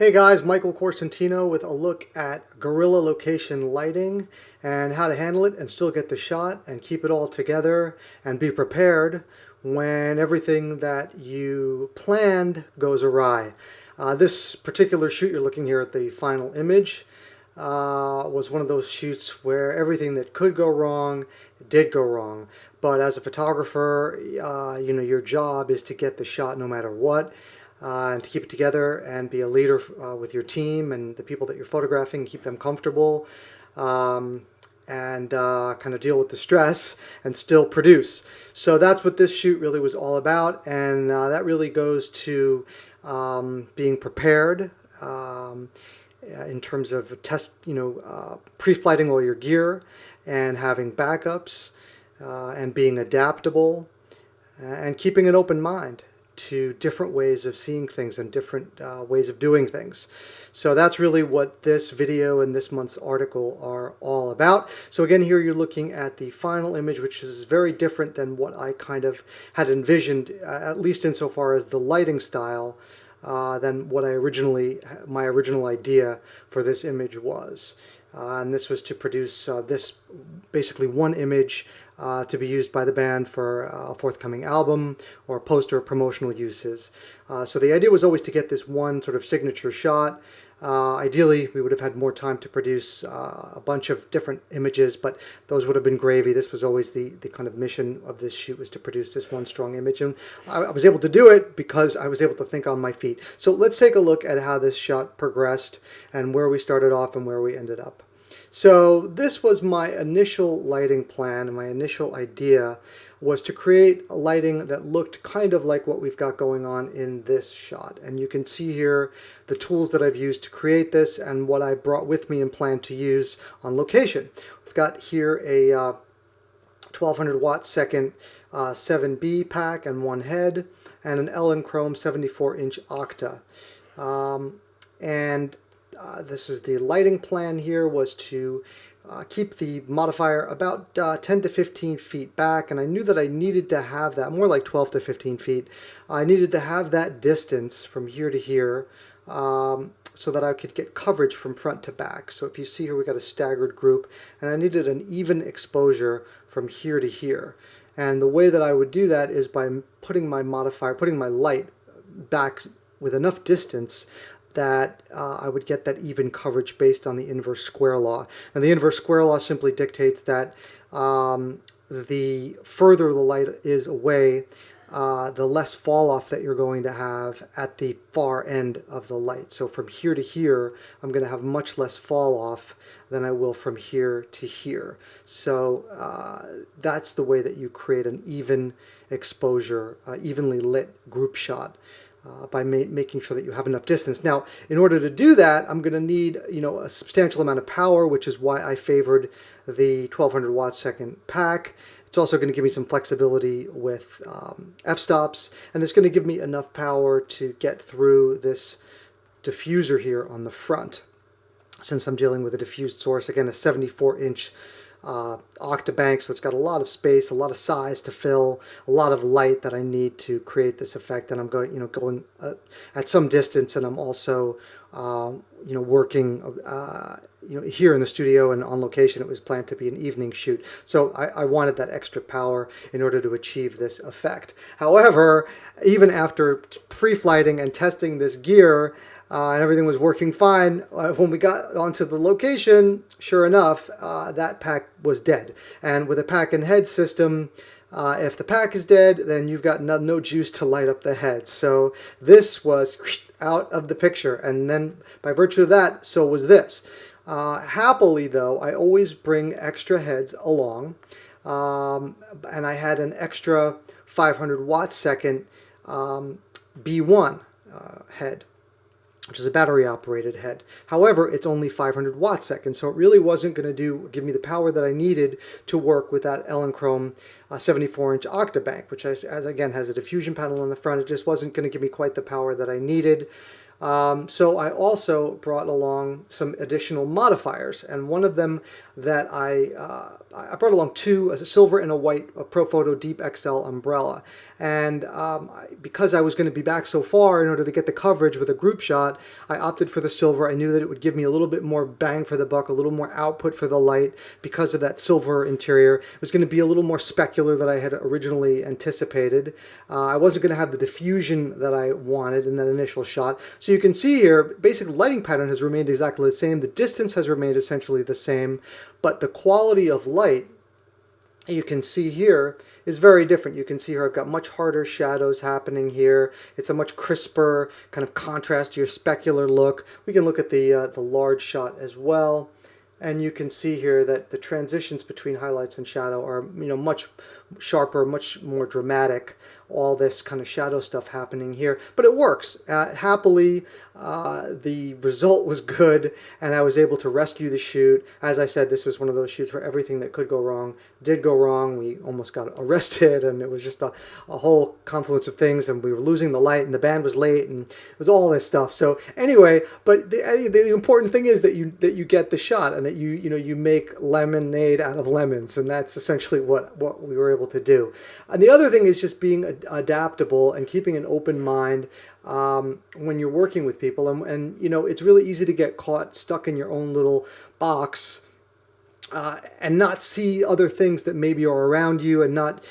Hey guys, Michael Corsentino with a look at Guerrilla location lighting and how to handle it and still get the shot and keep it all together and be prepared when everything that you planned goes awry. This particular shoot, you're looking here at the final image, was one of those shoots where everything that could go wrong did go wrong. But as a photographer, your job is to get the shot no matter what. And to keep it together and be a leader with your team and the people that you're photographing, keep them comfortable, and kind of deal with the stress and still produce. So that's what this shoot really was all about, and that really goes to being prepared in terms of pre-flighting all your gear and having backups and being adaptable and keeping an open mind to different ways of seeing things and different ways of doing things. So that's really what this video and this month's article are all about. So again, here you're looking at the final image, which is very different than what I kind of had envisioned, at least insofar as the lighting style, than what my original idea for this image was. And this was to produce this basically one image to be used by the band for a forthcoming album or poster promotional uses. So the idea was always to get this one sort of signature shot. Ideally, we would have had more time to produce a bunch of different images, but those would have been gravy. This was always the kind of mission of this shoot, was to produce this one strong image. And I was able to do it because I was able to think on my feet. So let's take a look at how this shot progressed and where we started off and where we ended up. So this was my initial lighting plan, and my initial idea was to create a lighting that looked kind of like what we've got going on in this shot. And you can see here the tools that I've used to create this and what I brought with me and plan to use on location. We've got here a 1200 watt second 7B pack and one head, and an Elinchrom 74-inch Octa. This is the lighting plan here, was to keep the modifier about 10 to 15 feet back, and I knew that I needed to have that, more like 12 to 15 feet. I needed to have that distance from here to here so that I could get coverage from front to back. So if you see here, we got a staggered group, and I needed an even exposure from here to here. And the way that I would do that is by putting my light back with enough distance that I would get that even coverage based on the inverse square law. And the inverse square law simply dictates that the further the light is away, the less fall off that you're going to have at the far end of the light. So from here to here, I'm going to have much less fall off than I will from here to here. So that's the way that you create an even exposure, evenly lit group shot. By making sure that you have enough distance. Now, in order to do that, I'm going to need a substantial amount of power, which is why I favored the 1200 watt second pack. It's also going to give me some flexibility with f-stops, and it's going to give me enough power to get through this diffuser here on the front. Since I'm dealing with a diffused source, again, a 74-inch Octabank, so it's got a lot of space, a lot of size to fill, a lot of light that I need to create this effect. And I'm going at some distance, and I'm also working here in the studio and on location. It was planned to be an evening shoot, so I wanted that extra power in order to achieve this effect. However, even after pre-flighting and testing this gear, and everything was working fine, when we got onto the location, sure enough, that pack was dead. And with a pack and head system, if the pack is dead, then you've got no juice to light up the head. So this was out of the picture. And then by virtue of that, so was this. Happily, though, I always bring extra heads along. And I had an extra 500 watt second B1 head, which is a battery operated head. However, it's only 500 watt seconds, so it really wasn't going to give me the power that I needed to work with that Elinchrom 74-inch Octabank, which again has a diffusion panel on the front. It just wasn't going to give me quite the power that I needed. So I also brought along some additional modifiers, and one of them that I brought along two, a silver and a white, a Profoto Deep XL umbrella. And because I was going to be back so far, in order to get the coverage with a group shot, I opted for the silver. I knew that it would give me a little bit more bang for the buck, a little more output for the light because of that silver interior. It was going to be a little more specular than I had originally anticipated. I wasn't going to have the diffusion that I wanted in that initial shot. So you can see here, basic lighting pattern has remained exactly the same. The distance has remained essentially the same, but the quality of light, you can see here, is very different. You can see here I've got much harder shadows happening here. It's a much crisper kind of contrast to your specular look. We can look at the large shot as well, and you can see here that the transitions between highlights and shadow are, you know, much sharper, much more dramatic. All this kind of shadow stuff happening here, but it works. Happily, the result was good, and I was able to rescue the shoot. As I said, this was one of those shoots where everything that could go wrong did go wrong. We almost got arrested, and it was just a whole confluence of things, and we were losing the light, and the band was late, and it was all this stuff. So anyway, but the important thing is that you get the shot, and that you make lemonade out of lemons, and that's essentially what we were able to do. And the other thing is just being adaptable and keeping an open mind when you're working with people, and you know, it's really easy to get caught stuck in your own little box and not see other things that maybe are around you, and not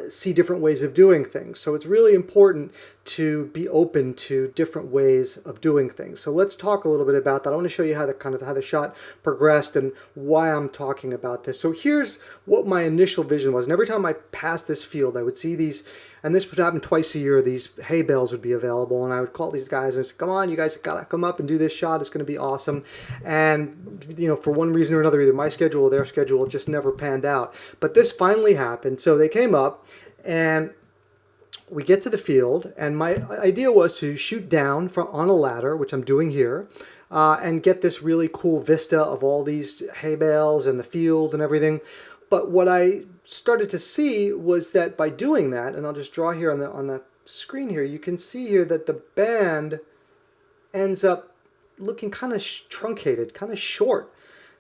see different ways of doing things. So it's really important to be open to different ways of doing things. So let's talk a little bit about that. I want to show you how the shot progressed and why I'm talking about this. So here's what my initial vision was. And every time I passed this field, I would see these, and this would happen twice a year, these hay bales would be available, and I would call these guys and say, come on, you guys gotta come up and do this shot, it's gonna be awesome. And you know, for one reason or another, either my schedule or their schedule just never panned out. But this finally happened. So they came up, and we get to the field, and my idea was to shoot down on a ladder, which I'm doing here, and get this really cool vista of all these hay bales and the field and everything. But what I started to see was that by doing that, and I'll just draw here on the screen here, you can see here that the band ends up looking kind of truncated, kind of short.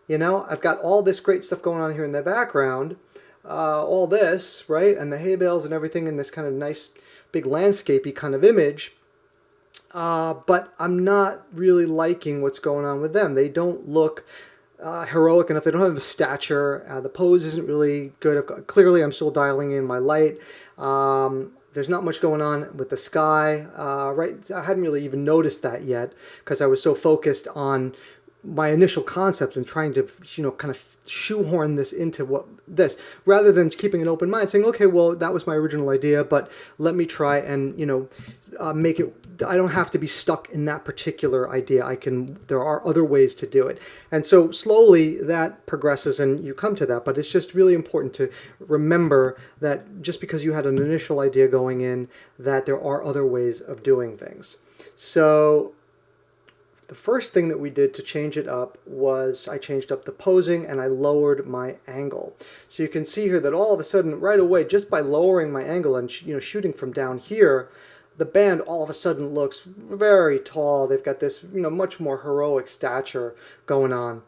You know, I've got all this great stuff going on here in the background, all this, right, and the hay bales and everything in this kind of nice big landscapey kind of image, but I'm not really liking what's going on with them. They don't look heroic enough. They don't have the stature. The pose isn't really good. Clearly, I'm still dialing in my light. There's not much going on with the sky. Right, I hadn't really even noticed that yet because I was so focused on my initial concept and trying to, you know, kind of shoehorn this into this, rather than keeping an open mind, saying, okay, well, that was my original idea, but let me try and, you know, make it. I don't have to be stuck in that particular idea. There are other ways to do it. And so slowly that progresses and you come to that, but it's just really important to remember that just because you had an initial idea going in, that there are other ways of doing things. So the first thing that we did to change it up was I changed up the posing and I lowered my angle. So you can see here that all of a sudden, right away, just by lowering my angle and shooting from down here, the band all of a sudden looks very tall. They've got this, you know, much more heroic stature going on.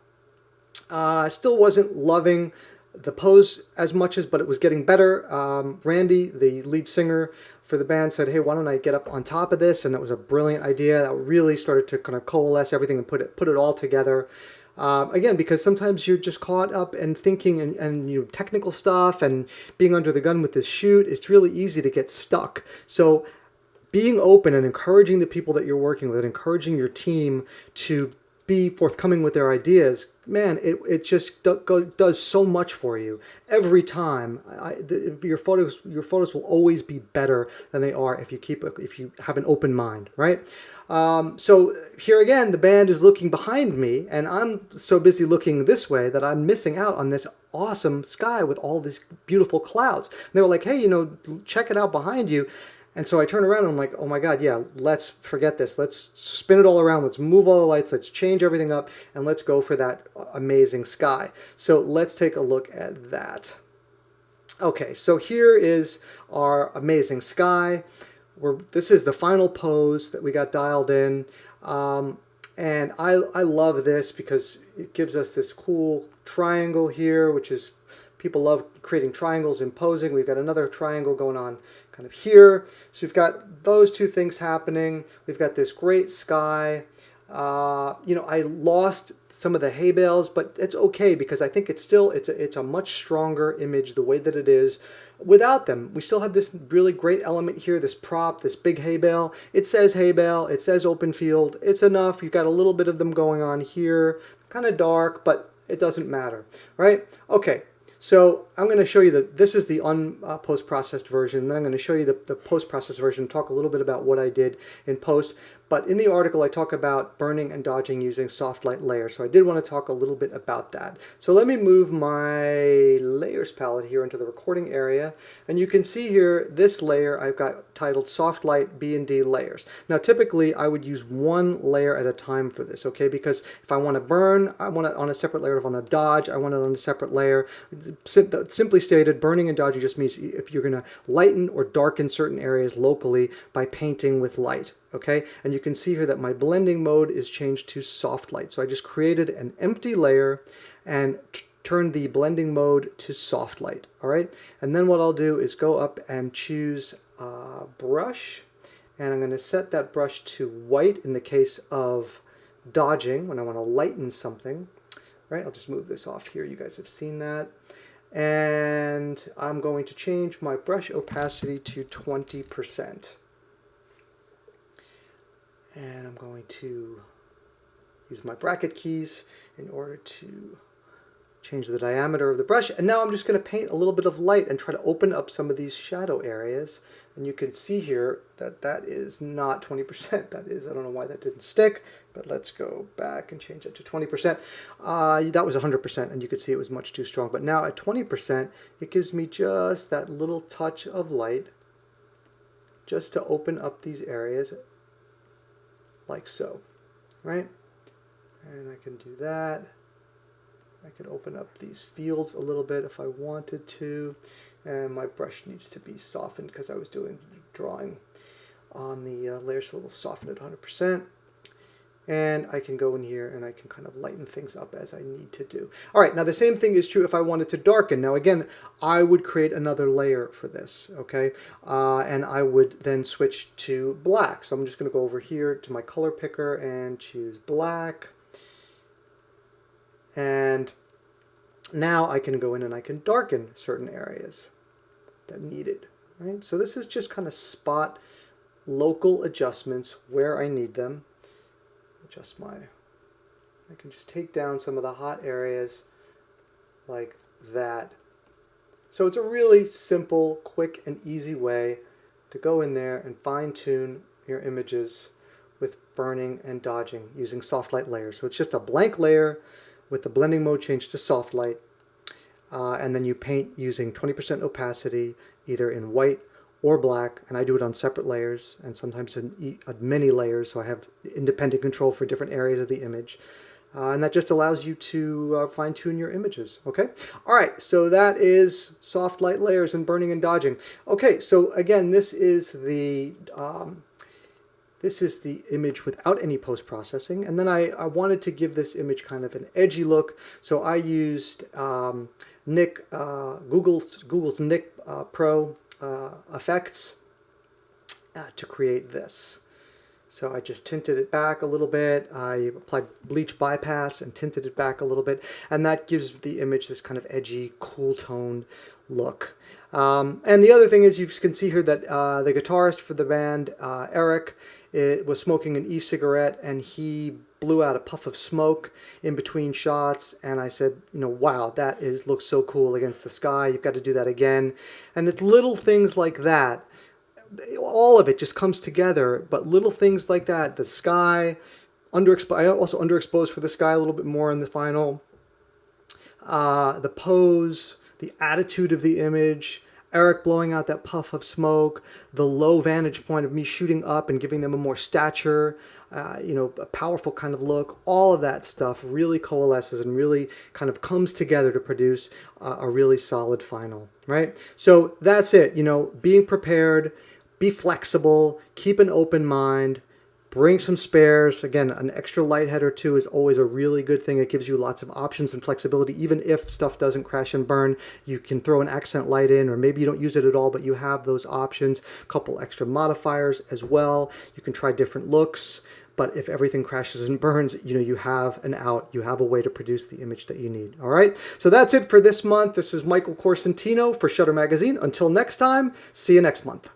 I still wasn't loving the pose as much but it was getting better. Randy, the lead singer for the band, said, hey, why don't I get up on top of this? And that was a brilliant idea. That really started to kind of coalesce everything and put it all together. Again, because sometimes you're just caught up in thinking and you know, technical stuff and being under the gun with this shoot. It's really easy to get stuck. So being open and encouraging the people that you're working with, encouraging your team to be forthcoming with their ideas, man, it just does so much for you every time. Your photos will always be better than they are if you have an open mind, right? So here again, the band is looking behind me, and I'm so busy looking this way that I'm missing out on this awesome sky with all these beautiful clouds. And they were like, hey, you know, check it out behind you. And so I turn around and I'm like, oh my God, yeah, let's forget this. Let's spin it all around. Let's move all the lights. Let's change everything up and let's go for that amazing sky. So let's take a look at that. Okay, so here is our amazing sky. This is the final pose that we got dialed in. And And I love this because it gives us this cool triangle here, which is, people love creating triangles in posing. We've got another triangle going on kind of here. So we've got those two things happening. We've got this great sky. I lost some of the hay bales, but it's okay because I think it's a much stronger image the way that it is. Without them, we still have this really great element here, this prop, this big hay bale. It says hay bale, it says open field. It's enough. You've got a little bit of them going on here, kind of dark, but it doesn't matter, right? Okay. So I'm going to show you that this is the post-processed version. Then I'm going to show you the post-processed version, talk a little bit about what I did in post. But in the article, I talk about burning and dodging using soft light layers. So I did want to talk a little bit about that. So let me move my layers palette here into the recording area. And you can see here, this layer I've got titled Soft Light B&D Layers. Now, typically, I would use one layer at a time for this, okay? Because if I want to burn, I want it on a separate layer. If I want to dodge, I want it on a separate layer. Simply stated, burning and dodging just means if you're going to lighten or darken certain areas locally by painting with light. Okay, and you can see here that my blending mode is changed to soft light. So I just created an empty layer and turned the blending mode to soft light. All right, and then what I'll do is go up and choose brush, and I'm going to set that brush to white in the case of dodging when I want to lighten something. Right, I'll just move this off here. You guys have seen that. And I'm going to change my brush opacity to 20%. And I'm going to use my bracket keys in order to change the diameter of the brush. And now I'm just going to paint a little bit of light and try to open up some of these shadow areas. And you can see here that that is not 20%. That is, I don't know why that didn't stick, but let's go back and change it to 20%. That was 100%, and you could see it was much too strong. But now at 20%, it gives me just that little touch of light just to open up these areas like so, right? And I can do that. I could open up these fields a little bit if I wanted to. And my brush needs to be softened because I was doing drawing on the layer, so it'll soften it 100%. And I can go in here and I can kind of lighten things up as I need to do. All right, now the same thing is true if I wanted to darken. Now again, I would create another layer for this, okay? And I would then switch to black. So I'm just gonna go over here to my color picker and choose black. And now I can go in and I can darken certain areas that need it, right? So this is just kind of spot local adjustments where I need them. I can just take down some of the hot areas like that. So it's a really simple, quick, and easy way to go in there and fine-tune your images with burning and dodging using soft light layers. So it's just a blank layer with the blending mode changed to soft light, and then you paint using 20% opacity, either in white or black, and I do it on separate layers and sometimes in many layers, so I have independent control for different areas of the image. And that just allows you to fine-tune your images, okay? All right, so that is soft light layers and burning and dodging. Okay, so again, this is the image without any post-processing, and then I wanted to give this image kind of an edgy look, so I used Google's Nik Pro effects to create this. So I just tinted it back a little bit. I applied bleach bypass and tinted it back a little bit, and that gives the image this kind of edgy, cool toned look. And the other thing is, you can see here that the guitarist for the band, Eric, was smoking an e-cigarette, and he blew out a puff of smoke in between shots, and I said, wow, that looks so cool against the sky. You've got to do that again. And it's little things like that. All of it just comes together, but little things like that, the sky, I also underexposed for the sky a little bit more in the final. The pose, the attitude of the image, Eric blowing out that puff of smoke, the low vantage point of me shooting up and giving them a more stature, a powerful kind of look. All of that stuff really coalesces and really kind of comes together to produce a really solid final, right? So that's it, being prepared, be flexible, keep an open mind, bring some spares. Again, an extra light head or two is always a really good thing. It gives you lots of options and flexibility. Even if stuff doesn't crash and burn, you can throw an accent light in, or maybe you don't use it at all, but you have those options. A couple extra modifiers as well. You can try different looks. But if everything crashes and burns, you have an out. You have a way to produce the image that you need. All right. So that's it for this month. This is Michael Corsentino for Shutter Magazine. Until next time, see you next month.